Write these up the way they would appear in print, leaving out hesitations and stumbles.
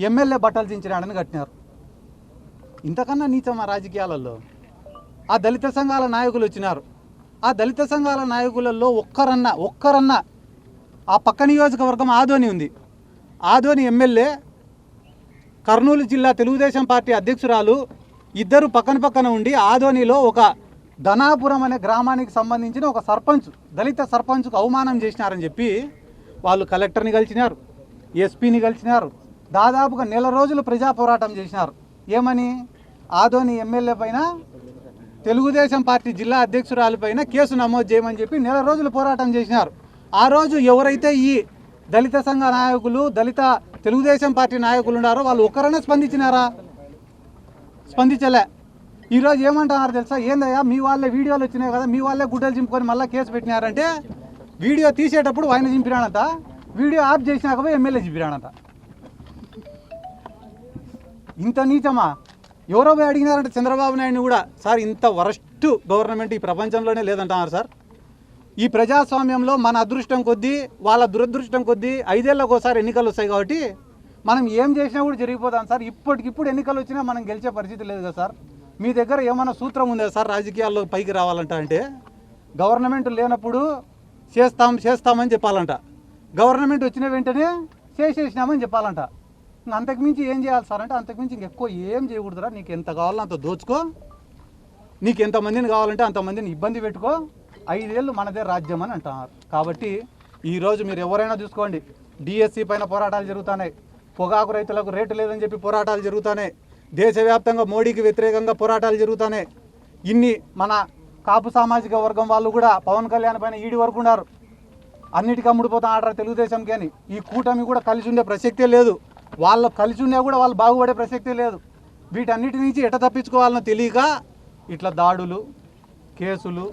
MLA బట్టలు చించినాడని కట్టినారు. ఇంతకన్నా నీచమా రాజకీయాలలో? ఆ దళిత సంఘాల నాయకులు వచ్చినారు. ఆ దళిత సంఘాల నాయకులలో ఒక్కరన్నా ఆ పక్క నియోజకవర్గం ఆదోని ఉంది. ఆదోని ఎమ్మెల్యే, కర్నూలు జిల్లా తెలుగుదేశం పార్టీ అధ్యక్షురాలు ఇద్దరు పక్కన ఉండి ఆదోనిలో ఒక ధనాపురం అనే గ్రామానికి సంబంధించిన ఒక సర్పంచ్, దళిత సర్పంచ్కు అవమానం చేసినారని చెప్పి వాళ్ళు కలెక్టర్ని కలిసినారు, ఎస్పీని కలిసినారు. దాదాపుగా నెల రోజులు ప్రజా పోరాటం చేసినారు. ఏమని? ఆదోని ఎమ్మెల్యే పైన, తెలుగుదేశం పార్టీ జిల్లా అధ్యక్షురాలు పైన కేసు నమోదు చేయమని చెప్పి నెల రోజులు పోరాటం చేసినారు. ఆ రోజు ఎవరైతే ఈ దళిత సంఘ నాయకులు, దళిత తెలుగుదేశం పార్టీ నాయకులు ఉన్నారో వాళ్ళు ఒక్కరైనా స్పందించినారా? స్పందించలే. ఈరోజు ఏమంటున్నారు తెలుసా? ఏందయ్యా మీ వాళ్ళే వీడియోలు వచ్చినాయి కదా, మీ వాళ్ళే గుడ్డలు చింపుకొని మళ్ళీ కేసు పెట్టినారంటే, వీడియో తీసేటప్పుడు ఆయన చింపినాడంట, వీడియో ఆఫ్ చేసినాక పోయి ఎమ్మెల్యే చింపినాడంట. ఇంత నీచమా? ఎవరో పోయి అడిగినారంటే చంద్రబాబు నాయుడిని కూడా, సార్ ఇంత వరస్ట్ గవర్నమెంట్ ఈ ప్రపంచంలోనే లేదంటున్నారు సార్. ఈ ప్రజాస్వామ్యంలో మన అదృష్టం కొద్దీ, వాళ్ళ దురదృష్టం కొద్దీ 5 ఏళ్ళకు ఒకసారి ఎన్నికలు వస్తాయి కాబట్టి మనం ఏం చేసినా కూడా జరిగిపోతాం సార్. ఇప్పటికిప్పుడు ఎన్నికలు వచ్చినా మనం గెలిచే పరిస్థితి లేదు కదా సార్. మీ దగ్గర ఏమైనా సూత్రం ఉందా సార్ రాజకీయాల్లో పైకి రావాలంట? అంటే గవర్నమెంట్ లేనప్పుడు చేస్తామని చెప్పాలంట, గవర్నమెంట్ వచ్చిన వెంటనే చేసేసినామని చెప్పాలంట. అంతకుమించి ఏం చేయాలి సార్ అంటే, అంతకుమించి ఇంకెక్కువ ఏం చేయకూడదురా. నీకు ఎంత కావాలో అంత దోచుకో, నీకు ఎంతమందిని కావాలంటే అంతమందిని ఇబ్బంది పెట్టుకో, 5 ఏళ్ళు మనదే రాజ్యం అని అంటున్నారు. కాబట్టి ఈరోజు మీరు ఎవరైనా చూసుకోండి, డిఎస్సి పైన పోరాటాలు జరుగుతున్నాయి, పొగాకు రైతులకు రేటు లేదని చెప్పి పోరాటాలు జరుగుతున్నాయి, దేశవ్యాప్తంగా మోడీకి వ్యతిరేకంగా పోరాటాలు జరుగుతున్నాయి. ఇన్ని మన కాపు సామాజిక వర్గం వాళ్ళు కూడా పవన్ కళ్యాణ్ పైన ఈడి వరకు ఉన్నారు. అన్నిటికీ అమ్ముడిపోతా ఆడరా తెలుగుదేశంకి అని. ఈ కూటమి కూడా కలిసి ఉండే ప్రసక్తే లేదు. వాళ్ళు కలిసి ఉన్నా కూడా వాళ్ళు బాగుపడే ప్రసక్తే లేదు. వీటన్నిటి నుంచి ఎట తప్పించుకోవాలనో తెలియక ఇట్లా దాడులు, కేసులు,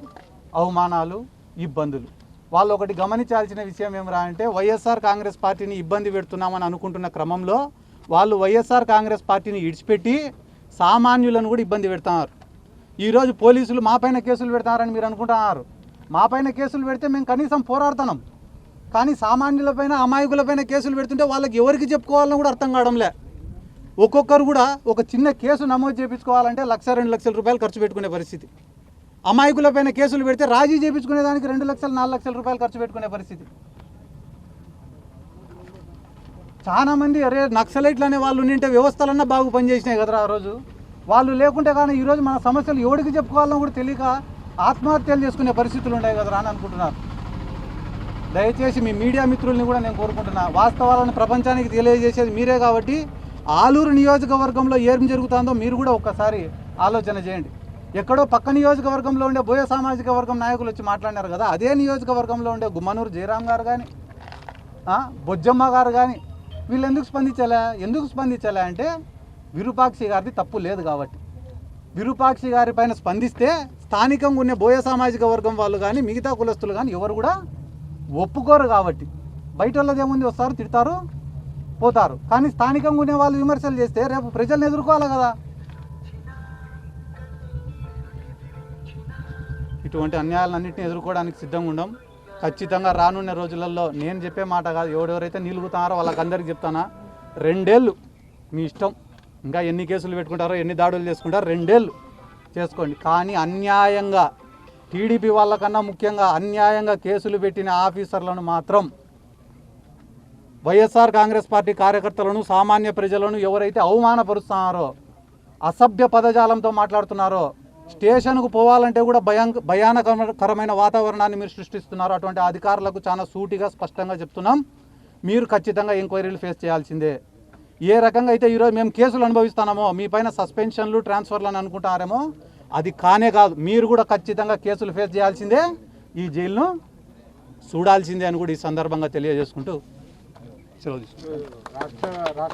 అవమానాలు, ఇబ్బందులు. వాళ్ళు ఒకటి గమనించాల్సిన విషయం ఏమిరా అంటే, వైఎస్ఆర్ కాంగ్రెస్ పార్టీని ఇబ్బంది పెడుతున్నామని అనుకుంటున్న క్రమంలో వాళ్ళు వైఎస్ఆర్ కాంగ్రెస్ పార్టీని ఇడిచిపెట్టి సామాన్యులను కూడా ఇబ్బంది పెడుతున్నారు. ఈరోజు పోలీసులు మా పైన కేసులు పెడతారని మీరు అనుకుంటున్నారు. మా పైన కేసులు పెడితే మేము కనీసం పోరాడుతున్నాం, కానీ సామాన్యులపైన, అమాయకులపైన కేసులు పెడుతుంటే వాళ్ళకి ఎవరికి చెప్పుకోవాలని కూడా అర్థం కావడంలే. ఒక్కొక్కరు కూడా ఒక చిన్న కేసు నమోదు చేయించుకోవాలంటే 1,00,000-2 లక్షల రూపాయలు ఖర్చు పెట్టుకునే పరిస్థితి. అమాయకులపైన కేసులు పెడితే రాజీ చేయించుకునే దానికి 2 లక్షలు 4 లక్షల రూపాయలు ఖర్చు పెట్టుకునే పరిస్థితి. చాలామంది అరే నక్సలైట్లు అనే వాళ్ళు ఉండింటే వ్యవస్థలన్నా బాగు పనిచేసినాయి కదరా ఆ రోజు. వాళ్ళు లేకుంటే కానీ ఈరోజు మన సమస్యలు ఎవరికి చెప్పుకోవాలని కూడా తెలియక ఆత్మహత్యలు చేసుకునే పరిస్థితులు ఉన్నాయి కదరా అని అనుకుంటున్నారు. దయచేసి మీ మీడియా మిత్రుల్ని కూడా నేను కోరుకుంటున్నా, వాస్తవాలను ప్రపంచానికి తెలియజేసేది మీరే కాబట్టి ఆలూరు నియోజకవర్గంలో ఏం జరుగుతుందో మీరు కూడా ఒక్కసారి ఆలోచన చేయండి. ఎక్కడో పక్క నియోజకవర్గంలో ఉండే బోయ సామాజిక వర్గం నాయకులు వచ్చి మాట్లాడినారు కదా, అదే నియోజకవర్గంలో ఉండే గుమ్మనూరు జయరాం గారు కానీ, బొజ్జమ్మ గారు కానీ వీళ్ళు ఎందుకు స్పందించలే అంటే విరూపాక్షి గారిది తప్పు లేదు కాబట్టి. విరూపాక్షి గారి పైన స్పందిస్తే స్థానికంగా ఉన్న బోయ సామాజిక వర్గం వాళ్ళు కానీ మిగతా కులస్తులు కానీ ఎవరు కూడా ఒప్పుకోరు కాబట్టి. బయట వాళ్ళది ఏముంది, వస్తారు తిడతారు పోతారు, కానీ స్థానికంగా ఉండే వాళ్ళు విమర్శలు చేస్తే రేపు ప్రజల్ని ఎదుర్కోవాలి కదా. ఇటువంటి అన్యాయాలన్నింటినీ ఎదుర్కోవడానికి సిద్ధంగా ఉండం. ఖచ్చితంగా రానున్న రోజులలో నేను చెప్పే మాట కాదు, ఎవరెవరైతే నిలుగుతున్నారో వాళ్ళకందరికీ చెప్తానా, 2 ఏళ్ళు మీ ఇష్టం, ఇంకా ఎన్ని కేసులు పెట్టుకుంటారో, ఎన్ని దాడులు చేసుకుంటారో 2 ఏళ్ళు చేసుకోండి. కానీ అన్యాయంగా టీడీపీ వాళ్ళకన్నా ముఖ్యంగా అన్యాయంగా కేసులు పెట్టిన ఆఫీసర్లను మాత్రం, వైఎస్ఆర్ కాంగ్రెస్ పార్టీ కార్యకర్తలను, సామాన్య ప్రజలను ఎవరైతే అవమానపరుస్తున్నారో, అసభ్య పదజాలంతో మాట్లాడుతున్నారో, స్టేషన్కు పోవాలంటే కూడా భయానకరమైన వాతావరణాన్ని మీరు సృష్టిస్తున్నారు. అటువంటి అధికారులకు చాలా సూటిగా స్పష్టంగా చెప్తున్నాం, మీరు ఖచ్చితంగా ఎంక్వైరీలు ఫేస్ చేయాల్సిందే. ఏ రకంగా అయితే ఈరోజు మేము కేసులు అనుభవిస్తున్నామో, మీ పైన సస్పెన్షన్లు, ట్రాన్స్ఫర్లు అని అనుకుంటారేమో, అది కానే కాదు. మీరు కూడా ఖచ్చితంగా కేసులు ఫేస్ చేయాల్సిందే, ఈ జైలును చూడాల్సిందే అని కూడా ఈ సందర్భంగా తెలియజేసుకుంటూ సెలవు తీసుకుంటాం.